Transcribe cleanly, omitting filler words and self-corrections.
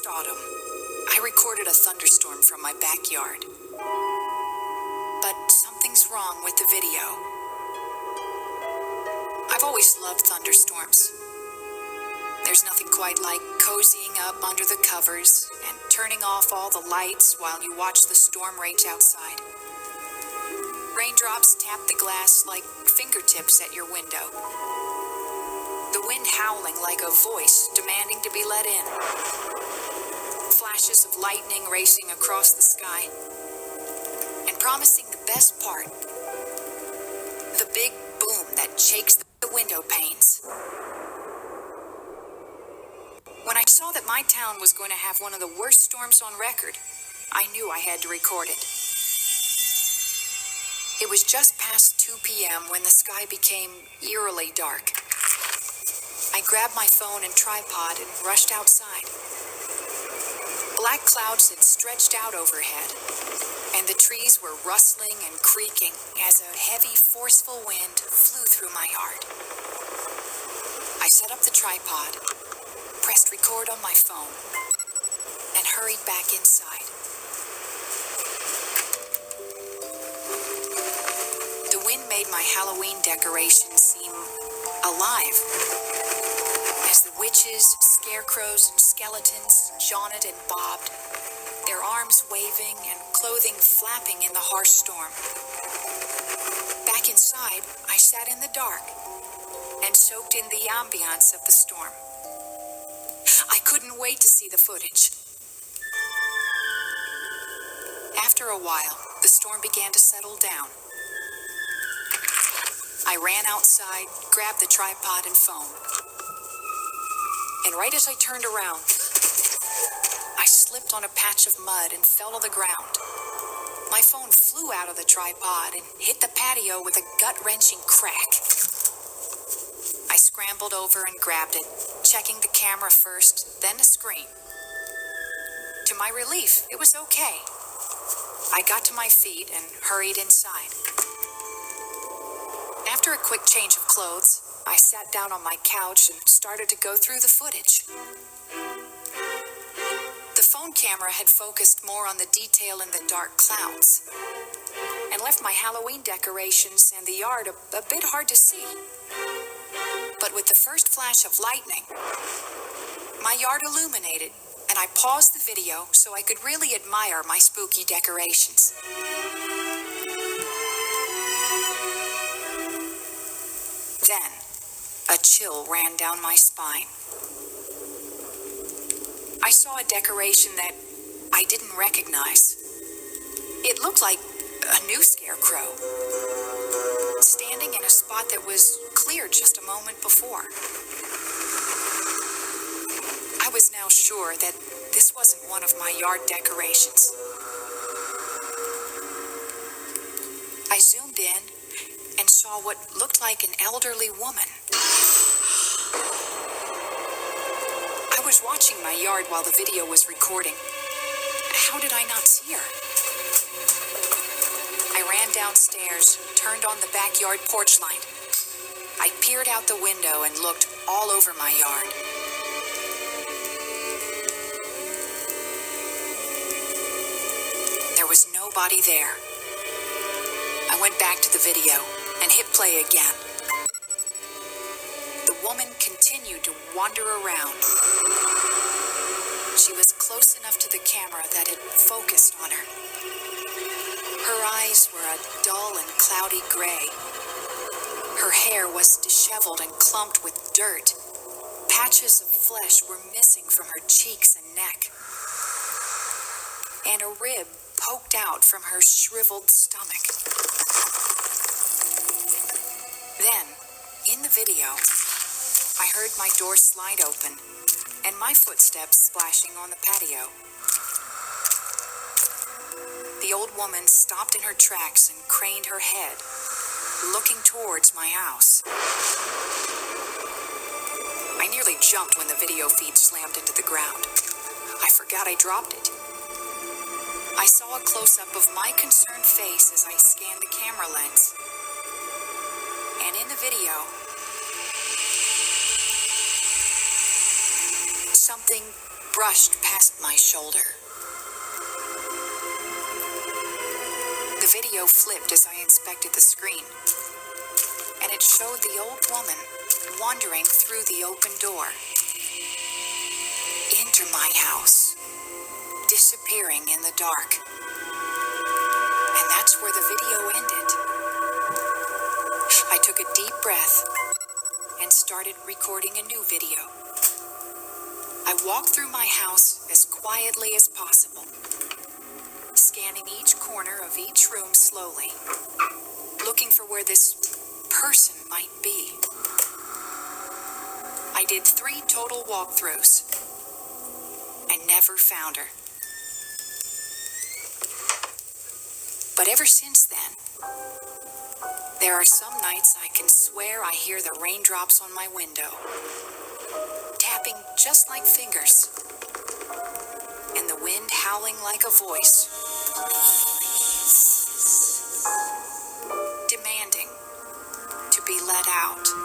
last autumn, I recorded a thunderstorm from my backyard. But something's wrong with the video. I've always loved thunderstorms. There's nothing quite like cozying up under the covers and turning off all the lights while you watch the storm rage outside. Raindrops tap the glass like fingertips at your window. The wind howling like a voice demanding to be let in. Flashes of lightning racing across the sky. And promising the best part, the big boom that shakes the window panes. When I saw that my town was going to have one of the worst storms on record, I knew I had to record it. It was just past 2 p.m. when the sky became eerily dark. I grabbed my phone and tripod and rushed outside. Black clouds had stretched out overhead, and the trees were rustling and creaking as a heavy, forceful wind flew through my yard. I set up the tripod, pressed record on my phone, and hurried back inside. The wind made my Halloween decorations seem alive, as the witches, scarecrows, and skeletons jaunted and bobbed, their arms waving and clothing flapping in the harsh storm. Back inside, I sat in the dark and soaked in the ambiance of the storm. I couldn't wait to see the footage. After a while, the storm began to settle down. I ran outside, grabbed the tripod and phone. And right as I turned around, I slipped on a patch of mud and fell to the ground. My phone flew out of the tripod and hit the patio with a gut-wrenching crack. I scrambled over and grabbed it, checking the camera first, then the screen. To my relief, it was okay. I got to my feet and hurried inside. After a quick change of clothes, I sat down on my couch and started to go through the footage. The phone camera had focused more on the detail in the dark clouds and left my Halloween decorations and the yard a bit hard to see. But with the first flash of lightning, my yard illuminated, and I paused the video so I could really admire my spooky decorations. Then, a chill ran down my spine. I saw a decoration that I didn't recognize. It looked like a new scarecrow, standing in a spot that was clear just a moment before. I was now sure that this wasn't one of my yard decorations. I zoomed in and saw what looked like an elderly woman. I was watching my yard while the video was recording. How did I not see her? I ran downstairs, turned on the backyard porch light. I peered out the window and looked all over my yard. There was nobody there. I went back to the video and hit play again. The woman continued to wander around. She was close enough to the camera that it focused on her. Her eyes were a dull and cloudy gray. Her hair was disheveled and clumped with dirt. Patches of flesh were missing from her cheeks and neck. And a rib poked out from her shriveled stomach. Then, in the video, I heard my door slide open and my footsteps splashing on the patio. The old woman stopped in her tracks and craned her head, looking towards my house. I nearly jumped when the video feed slammed into the ground. I forgot I dropped it. I saw a close-up of my concerned face as I scanned the camera lens. And in the video, something brushed past my shoulder. The video flipped as I inspected the screen, and it showed the old woman wandering through the open door into my house, disappearing in the dark. And that's where the video ended. I took a deep breath and started recording a new video. I walked through my house as quietly as possible, scanning each corner of each room slowly, looking for where this person might be. I did 3 total walkthroughs and never found her. But ever since then, there are some nights I can swear I hear the raindrops on my window, tapping just like fingers, and the wind howling like a voice, demanding to be let out.